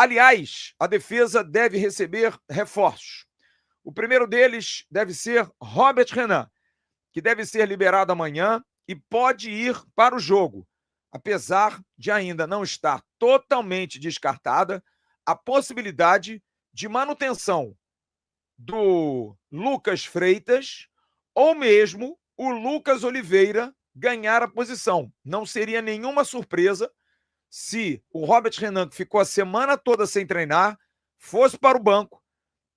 Aliás, a defesa deve receber reforços. O primeiro deles deve ser Robert Renan, que deve ser liberado amanhã e pode ir para o jogo, apesar de ainda não estar totalmente descartada a possibilidade de manutenção do Lucas Freitas ou mesmo o Lucas Oliveira ganhar a posição. Não seria nenhuma surpresa se o Robert Renan, que ficou a semana toda sem treinar, fosse para o banco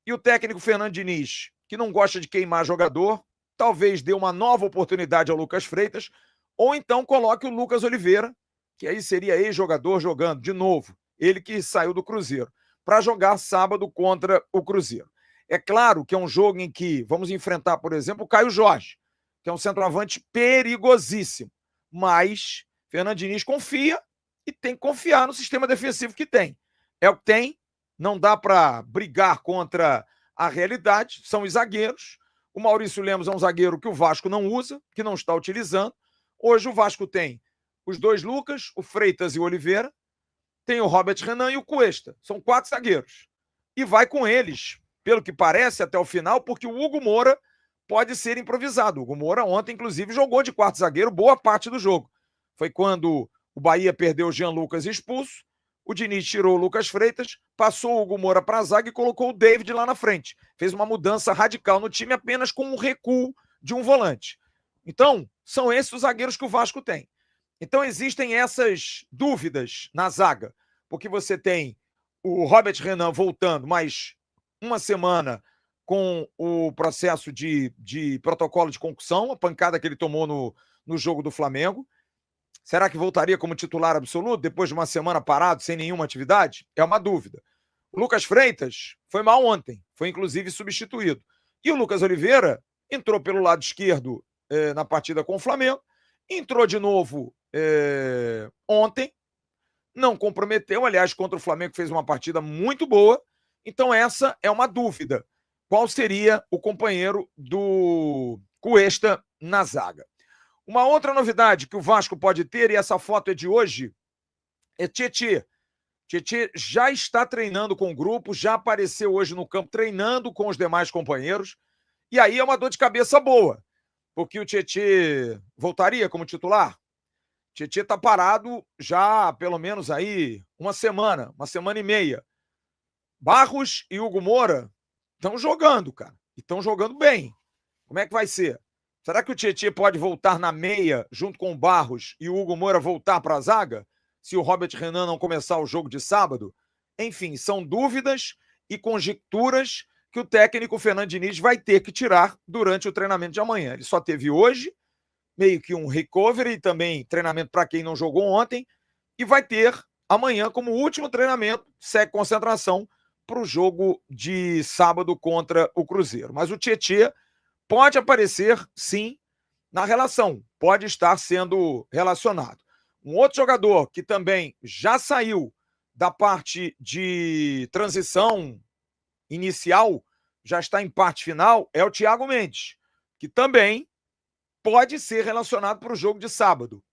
e o técnico Fernando Diniz, que não gosta de queimar jogador, talvez dê uma nova oportunidade ao Lucas Freitas, ou então coloque o Lucas Oliveira, que aí seria ex-jogador jogando de novo, ele que saiu do Cruzeiro, para jogar sábado contra o Cruzeiro. É claro que é um jogo em que vamos enfrentar, por exemplo, o Caio Jorge, que é um centroavante perigosíssimo, mas Fernando Diniz confia e tem que confiar no sistema defensivo que tem. É o que tem, não dá para brigar contra a realidade, são os zagueiros. O Maurício Lemos é um zagueiro que o Vasco não usa, que não está utilizando. Hoje o Vasco tem os dois Lucas, o Freitas e o Oliveira, tem o Robert Renan e o Cuesta. São 4 zagueiros. E vai com eles, pelo que parece, até o final, porque o Hugo Moura pode ser improvisado. O Hugo Moura ontem, inclusive, jogou de quarto zagueiro boa parte do jogo. Foi quando o Bahia perdeu o Jean Lucas expulso, o Diniz tirou o Lucas Freitas, passou o Hugo Moura para a zaga e colocou o David lá na frente. Fez uma mudança radical no time apenas com um recuo de um volante. Então, são esses os zagueiros que o Vasco tem. Então, existem essas dúvidas na zaga, porque você tem o Robert Renan voltando mais uma semana com o processo de protocolo de concussão, a pancada que ele tomou no jogo do Flamengo. Será que voltaria como titular absoluto depois de uma semana parado, sem nenhuma atividade? É uma dúvida. O Lucas Freitas foi mal ontem, foi inclusive substituído. E o Lucas Oliveira entrou pelo lado esquerdo na partida com o Flamengo, entrou de novo ontem, não comprometeu, aliás, contra o Flamengo fez uma partida muito boa. Então essa é uma dúvida. Qual seria o companheiro do Cuesta na zaga? Uma outra novidade que o Vasco pode ter, e essa foto é de hoje, é Tietê. Tietê já está treinando com o grupo, já apareceu hoje no campo treinando com os demais companheiros, e aí é uma dor de cabeça boa, porque o Tietê voltaria como titular. Tietê está parado já há pelo menos aí uma semana e meia. Barros e Hugo Moura estão jogando, cara, e estão jogando bem. Como é que vai ser? Será que o Tietê pode voltar na meia junto com o Barros e o Hugo Moura voltar para a zaga? Se o Robert Renan não começar o jogo de sábado? Enfim, são dúvidas e conjecturas que o técnico Fernando Diniz vai ter que tirar durante o treinamento de amanhã. Ele só teve hoje, meio que um recovery e também treinamento para quem não jogou ontem, e vai ter amanhã como último treinamento, segue concentração para o jogo de sábado contra o Cruzeiro. Mas o Tietê pode aparecer, sim, na relação, pode estar sendo relacionado. Um outro jogador que também já saiu da parte de transição inicial, já está em parte final, é o Thiago Mendes, que também pode ser relacionado para o jogo de sábado.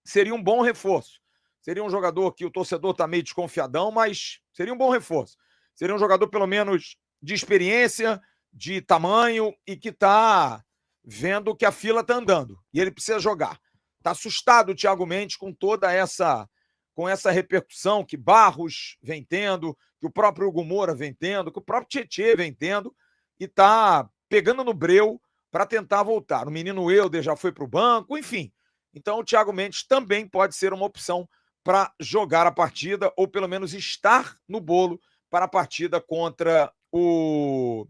Seria um bom reforço. Seria um jogador que o torcedor está meio desconfiadão, mas seria um bom reforço. Seria um jogador, pelo menos, de experiência, de tamanho e que está vendo que a fila está andando e ele precisa jogar. Está assustado o Thiago Mendes com toda essa repercussão que Barros vem tendo, que o próprio Hugo Moura vem tendo, que o próprio Tietê vem tendo e está pegando no breu para tentar voltar. O menino Helder já foi para o banco, enfim. Então o Thiago Mendes também pode ser uma opção para jogar a partida ou pelo menos estar no bolo para a partida contra o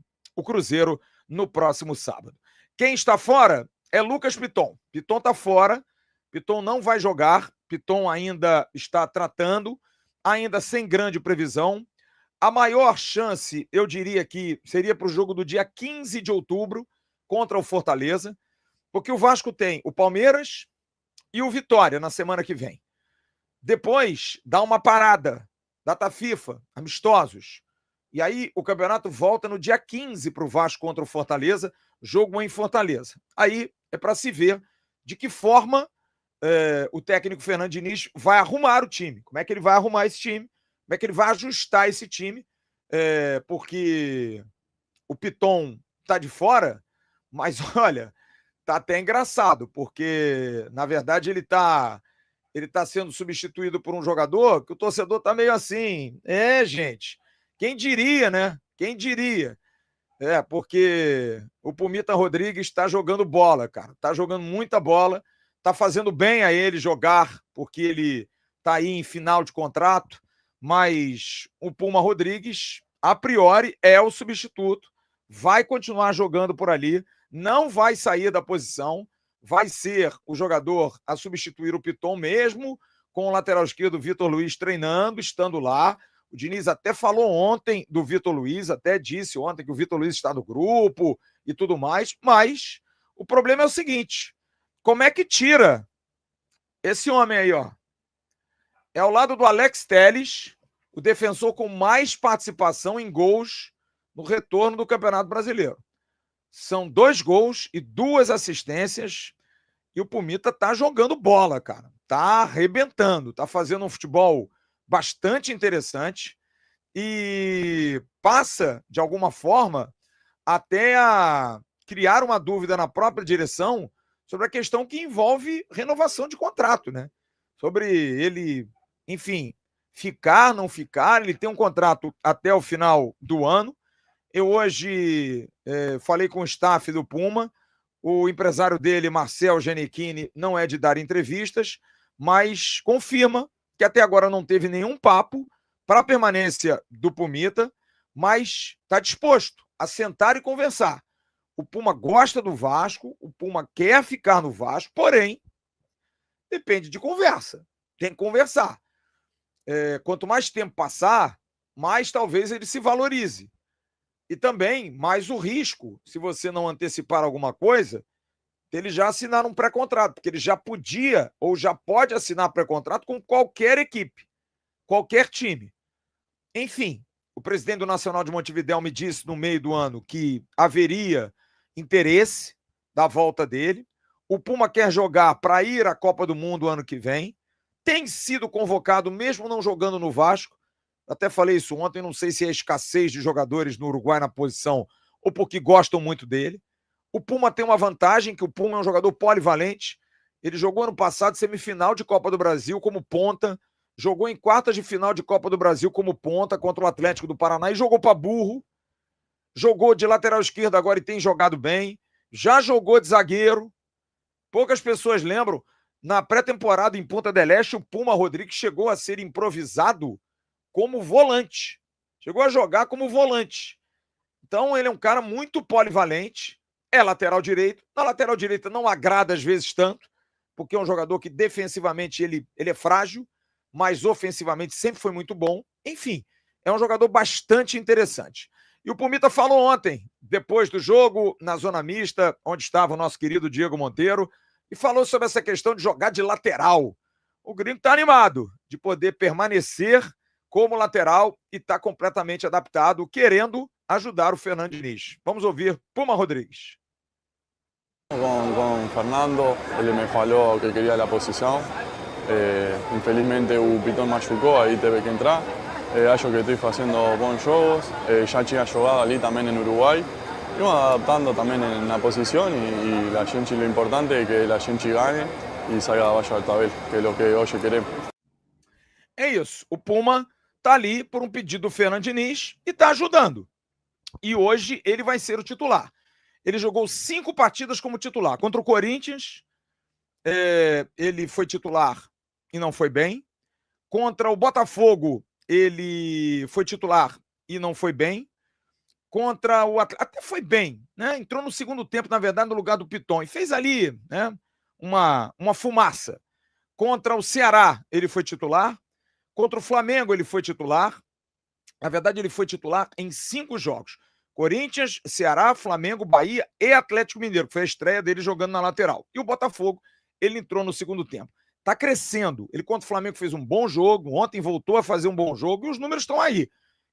Cruzeiro no próximo sábado. Quem está fora é Lucas Piton. Piton está fora, Piton não vai jogar, Piton ainda está tratando, ainda sem grande previsão. A maior chance, eu diria que seria para o jogo do dia 15 de outubro contra o Fortaleza, porque o Vasco tem o Palmeiras e o Vitória na semana que vem. Depois dá uma parada, data FIFA, amistosos. E aí o campeonato volta no dia 15 para o Vasco contra o Fortaleza, jogo em Fortaleza. Aí é para se ver de que forma o técnico Fernando Diniz vai arrumar o time. Como é que ele vai arrumar esse time? como é que ele vai ajustar esse time, porque o Piton tá de fora, mas olha, tá até engraçado, porque na verdade ele tá sendo substituído por um jogador que o torcedor tá meio assim, gente, quem diria, né? Quem diria? Porque o Pumita Rodrigues está jogando bola, cara. Está jogando muita bola, está fazendo bem a ele jogar, porque ele está aí em final de contrato, mas o Puma Rodrigues, a priori, é o substituto, vai continuar jogando por ali, não vai sair da posição, vai ser o jogador a substituir o Piton mesmo, com o lateral esquerdo Vitor Luiz treinando, estando lá. O Diniz até falou ontem do Vitor Luiz, até disse ontem que o Vitor Luiz está no grupo e tudo mais, mas o problema é o seguinte: como é que tira esse homem aí, ó? É ao lado do Alex Telles, o defensor com mais participação em gols no retorno do Campeonato Brasileiro. São 2 gols e 2 assistências, e o Pumita tá jogando bola, cara. Tá arrebentando, tá fazendo um futebol bastante interessante e passa, de alguma forma, até a criar uma dúvida na própria direção sobre a questão que envolve renovação de contrato, né? Sobre ele, enfim, ficar, não ficar. Ele tem um contrato até o final do ano. Eu hoje falei com o staff do Puma. O empresário dele, Marcel Giannichini, não é de dar entrevistas, mas confirma que até agora não teve nenhum papo para a permanência do Pumita, mas está disposto a sentar e conversar. O Puma gosta do Vasco, o Puma quer ficar no Vasco, porém, depende de conversa. Tem que conversar. Quanto mais tempo passar, mais talvez ele se valorize. E também mais o risco, se você não antecipar alguma coisa, ele já assinar um pré-contrato, porque ele já podia ou já pode assinar pré-contrato com qualquer equipe, qualquer time. Enfim, o presidente do Nacional de Montevidéu me disse no meio do ano que haveria interesse da volta dele. O Puma quer jogar para ir à Copa do Mundo ano que vem. Tem sido convocado, mesmo não jogando no Vasco. Até falei isso ontem, não sei se é a escassez de jogadores no Uruguai na posição ou porque gostam muito dele. O Puma tem uma vantagem, que o Puma é um jogador polivalente. Ele jogou ano passado semifinal de Copa do Brasil como ponta, jogou em quartas de final de Copa do Brasil como ponta contra o Atlético do Paraná e jogou para burro. Jogou de lateral esquerdo agora e tem jogado bem. Já jogou de zagueiro. Poucas pessoas lembram, na pré-temporada em Punta del Este, o Puma Rodrigues chegou a ser improvisado como volante. Chegou a jogar como volante. Então ele é um cara muito polivalente, é lateral direito. Na lateral direita não agrada às vezes tanto, porque é um jogador que defensivamente ele é frágil, mas ofensivamente sempre foi muito bom. Enfim, é um jogador bastante interessante. E o Pumita falou ontem, depois do jogo, na zona mista, onde estava o nosso querido Diego Monteiro, e falou sobre essa questão de jogar de lateral. O gringo está animado de poder permanecer como lateral e está completamente adaptado, querendo ajudar o Fernando Diniz. Vamos ouvir Puma Rodrigues. Con Fernando, ele me falou que queria a posição. Infelizmente o Piton machucou, aí teve que entrar. Acho que estou fazendo bons jogos. Já tinha jogado ali também no Uruguai. E vamos adaptando também na posição e a gente, o importante é que a gente ganhe e saia abaixo da tabela, que é o que hoje queremos. É isso. O Puma está ali por um pedido do Fernando Diniz e está ajudando. E hoje ele vai ser o titular. Ele jogou 5 partidas como titular. Contra o Corinthians, ele foi titular e não foi bem. Contra o Botafogo, ele foi titular e não foi bem. Contra o Atlético, até foi bem, né? Entrou no segundo tempo, na verdade, no lugar do Piton. E fez ali, né, uma fumaça. Contra o Ceará, ele foi titular. Contra o Flamengo, ele foi titular. Na verdade, ele foi titular em 5 jogos. Corinthians, Ceará, Flamengo, Bahia e Atlético Mineiro, que foi a estreia dele jogando na lateral. E o Botafogo, ele entrou no segundo tempo. Tá crescendo. Ele contra o Flamengo fez um bom jogo, ontem voltou a fazer um bom jogo e os números estão aí.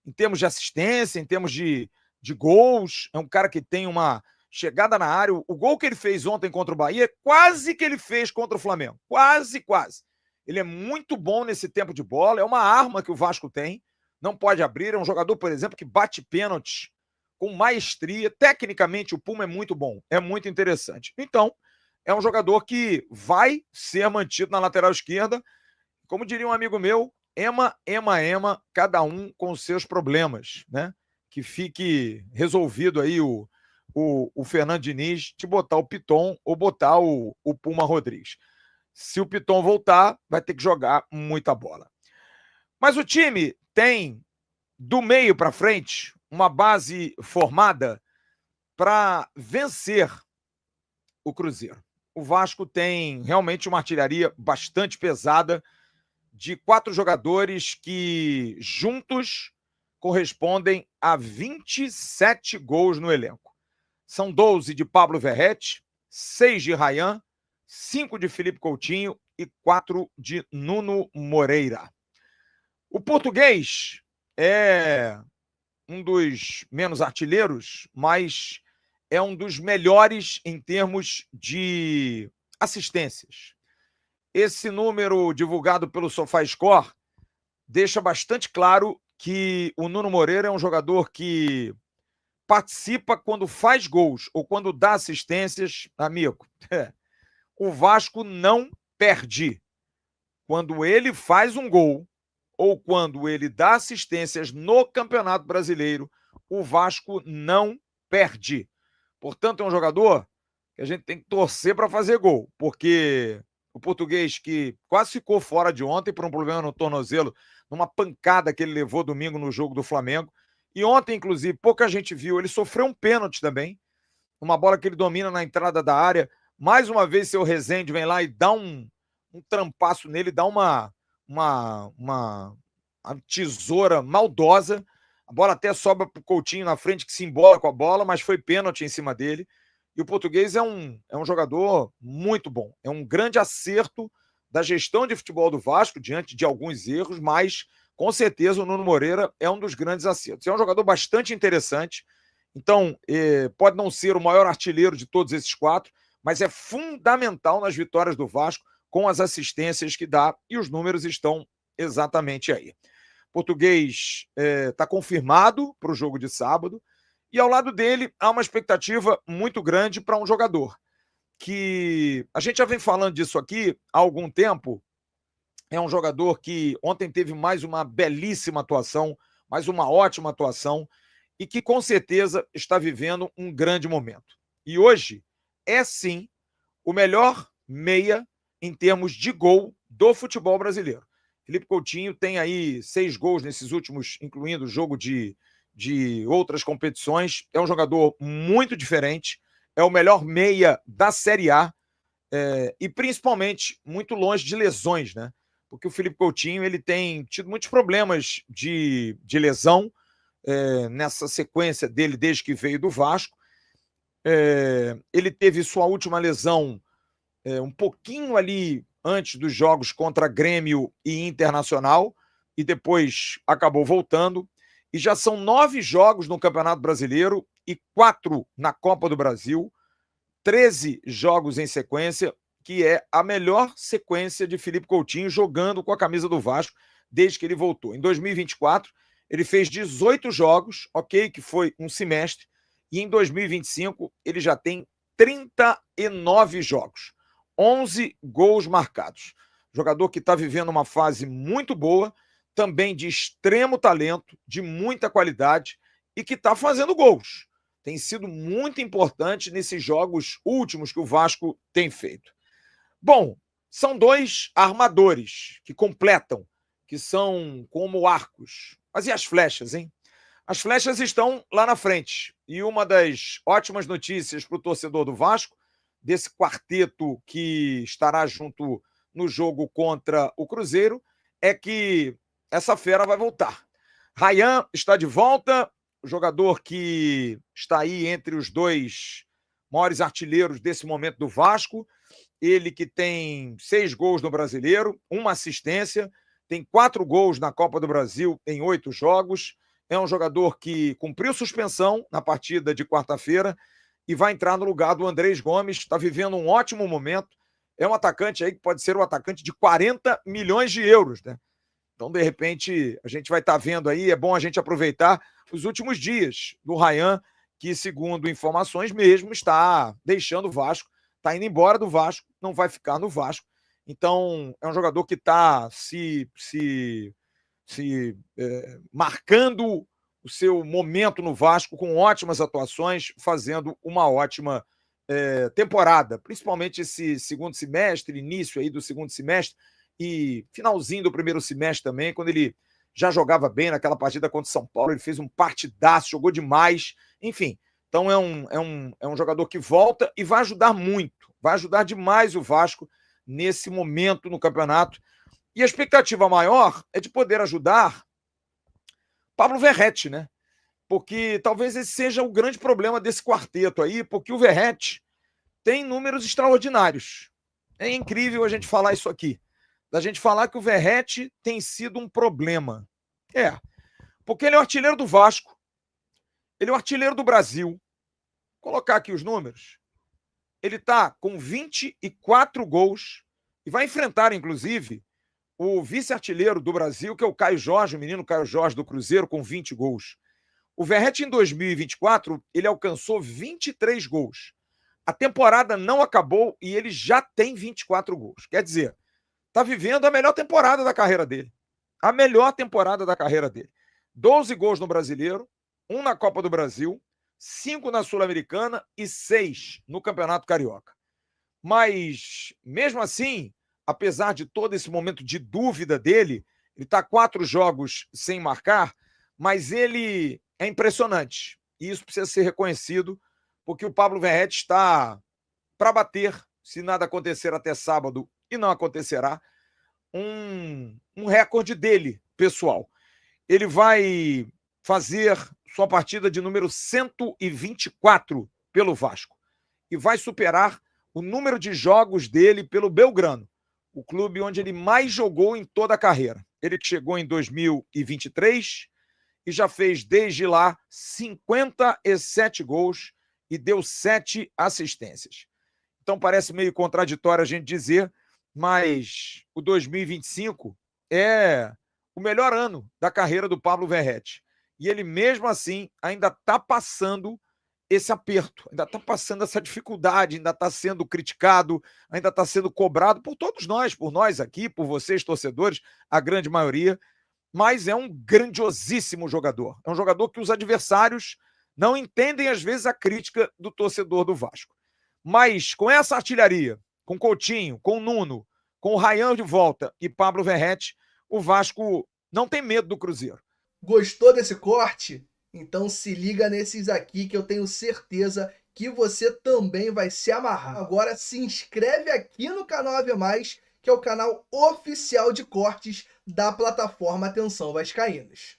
Em termos de assistência, em termos de gols, é um cara que tem uma chegada na área. O gol que ele fez ontem contra o Bahia, quase que ele fez contra o Flamengo. Quase, quase. Ele é muito bom nesse tempo de bola, é uma arma que o Vasco tem. não pode abrir. É um jogador, por exemplo, que bate pênaltis com maestria. Tecnicamente, o Puma é muito bom, é muito interessante. Então, é um jogador que vai ser mantido na lateral esquerda. Como diria um amigo meu, ema, cada um com os seus problemas, né? Que fique resolvido aí o Fernando Diniz de botar o Piton ou botar o Puma Rodrigues. Se o Piton voltar, vai ter que jogar muita bola. Mas o time tem, do meio para frente, uma base formada para vencer o Cruzeiro. O Vasco tem realmente uma artilharia bastante pesada de 4 jogadores que juntos correspondem a 27 gols no elenco. São 12 de Pablo Verrete, 6 de Rayan, 5 de Felipe Coutinho e 4 de Nuno Moreira. O português é um dos menos artilheiros, mas é um dos melhores em termos de assistências. Esse número divulgado pelo SofaScore deixa bastante claro que o Nuno Moreira é um jogador que participa quando faz gols ou quando dá assistências. Amigo, o Vasco não perde. Quando ele faz um gol ou quando ele dá assistências no Campeonato Brasileiro, o Vasco não perde. Portanto, é um jogador que a gente tem que torcer para fazer gol, porque o português que quase ficou fora de ontem por um problema no tornozelo, numa pancada que ele levou domingo no jogo do Flamengo, e ontem, inclusive, pouca gente viu, ele sofreu um pênalti também, uma bola que ele domina na entrada da área. Mais uma vez, seu Rezende vem lá e dá um trampaço nele, dá uma tesoura maldosa. A bola até sobra para o Coutinho na frente, que se embola com a bola, mas foi pênalti em cima dele. E o português é um jogador muito bom. É um grande acerto da gestão de futebol do Vasco, diante de alguns erros, mas com certeza o Nuno Moreira é um dos grandes acertos. É um jogador bastante interessante. Então, pode não ser o maior artilheiro de todos esses 4, mas é fundamental nas vitórias do Vasco, com as assistências que dá, e os números estão exatamente aí. Português está confirmado para o jogo de sábado, e ao lado dele há uma expectativa muito grande para um jogador que a gente já vem falando disso aqui há algum tempo. É um jogador que ontem teve mais uma belíssima atuação, mais uma ótima atuação, e que com certeza está vivendo um grande momento. E hoje é sim o melhor meia em termos de gol do futebol brasileiro. Felipe Coutinho tem aí 6 gols nesses últimos, incluindo o jogo de outras competições. É um jogador muito diferente, é o melhor meia da Série A, e principalmente muito longe de lesões, né? Porque o Felipe Coutinho ele tem tido muitos problemas de lesão nessa sequência dele desde que veio do Vasco. Ele teve sua última lesão um pouquinho ali antes dos jogos contra Grêmio e Internacional, e depois acabou voltando. E já são 9 jogos no Campeonato Brasileiro e 4 na Copa do Brasil, 13 jogos em sequência, que é a melhor sequência de Felipe Coutinho jogando com a camisa do Vasco desde que ele voltou. Em 2024, ele fez 18 jogos, ok, que foi um semestre, e em 2025 ele já tem 39 jogos, 11 gols marcados. Jogador que está vivendo uma fase muito boa, também de extremo talento, de muita qualidade, e que está fazendo gols. Tem sido muito importante nesses jogos últimos que o Vasco tem feito. Bom, são 2 armadores que completam, que são como arcos. Mas e as flechas, hein? As flechas estão lá na frente. E uma das ótimas notícias para o torcedor do Vasco, desse quarteto que estará junto no jogo contra o Cruzeiro, é que essa fera vai voltar. Rayan está de volta, o jogador que está aí entre os 2 maiores artilheiros desse momento do Vasco. Ele que tem 6 gols no Brasileiro, 1 assistência, tem 4 gols na Copa do Brasil em 8 jogos. É um jogador que cumpriu suspensão na partida de quarta-feira e vai entrar no lugar do Andrés Gomes. Está vivendo um ótimo momento. É um atacante aí que pode ser um atacante de 40 milhões de euros, né? Então, de repente, a gente vai estar vendo aí, é bom a gente aproveitar os últimos dias do Ryan, que, segundo informações mesmo, está deixando o Vasco, está indo embora do Vasco, não vai ficar no Vasco. Então, é um jogador que está marcando o seu momento no Vasco com ótimas atuações, fazendo uma ótima temporada, principalmente esse segundo semestre, início aí do segundo semestre e finalzinho do primeiro semestre também, quando ele já jogava bem naquela partida contra o São Paulo, ele fez um partidaço, jogou demais, enfim. Então é um jogador que volta e vai ajudar muito, vai ajudar demais o Vasco nesse momento no campeonato. E a expectativa maior é de poder ajudar Pablo Verratti, né? Porque talvez esse seja o grande problema desse quarteto aí, porque o Verratti tem números extraordinários. É incrível a gente falar isso aqui. Da gente falar que o Verratti tem sido um problema. Porque ele é o artilheiro do Vasco, ele é o artilheiro do Brasil. Vou colocar aqui os números. Ele está com 24 gols e vai enfrentar, inclusive, o vice-artilheiro do Brasil, que é o Caio Jorge, o menino Caio Jorge do Cruzeiro, com 20 gols. O Verratti, em 2024, ele alcançou 23 gols. A temporada não acabou e ele já tem 24 gols. Quer dizer, está vivendo a melhor temporada da carreira dele. A melhor temporada da carreira dele. 12 gols no Brasileiro, 1 na Copa do Brasil, 5 na Sul-Americana e 6 no Campeonato Carioca. Mas, mesmo assim, apesar de todo esse momento de dúvida dele, ele está 4 jogos sem marcar, mas ele é impressionante. E isso precisa ser reconhecido, porque o Pablo Verratti está para bater, se nada acontecer até sábado, e não acontecerá, um recorde dele, pessoal. Ele vai fazer sua partida de número 124 pelo Vasco e vai superar o número de jogos dele pelo Belgrano, o clube onde ele mais jogou em toda a carreira. Ele chegou em 2023 e já fez desde lá 57 gols e deu 7 assistências. Então parece meio contraditório a gente dizer, mas o 2025 é o melhor ano da carreira do Pablo Verratti. E ele mesmo assim ainda está passando esse aperto, ainda está passando essa dificuldade, ainda está sendo criticado, ainda está sendo cobrado por todos nós, por nós aqui, por vocês torcedores, a grande maioria, mas é um grandiosíssimo jogador. É um jogador que os adversários não entendem às vezes a crítica do torcedor do Vasco. Mas com essa artilharia, com Coutinho, com Nuno, com o Ryan de volta e Pablo Verratti, o Vasco não tem medo do Cruzeiro. Gostou desse corte? Então se liga nesses aqui que eu tenho certeza que você também vai se amarrar. Agora se inscreve aqui no canal AV+, que é o canal oficial de cortes da plataforma Atenção Vascaínos.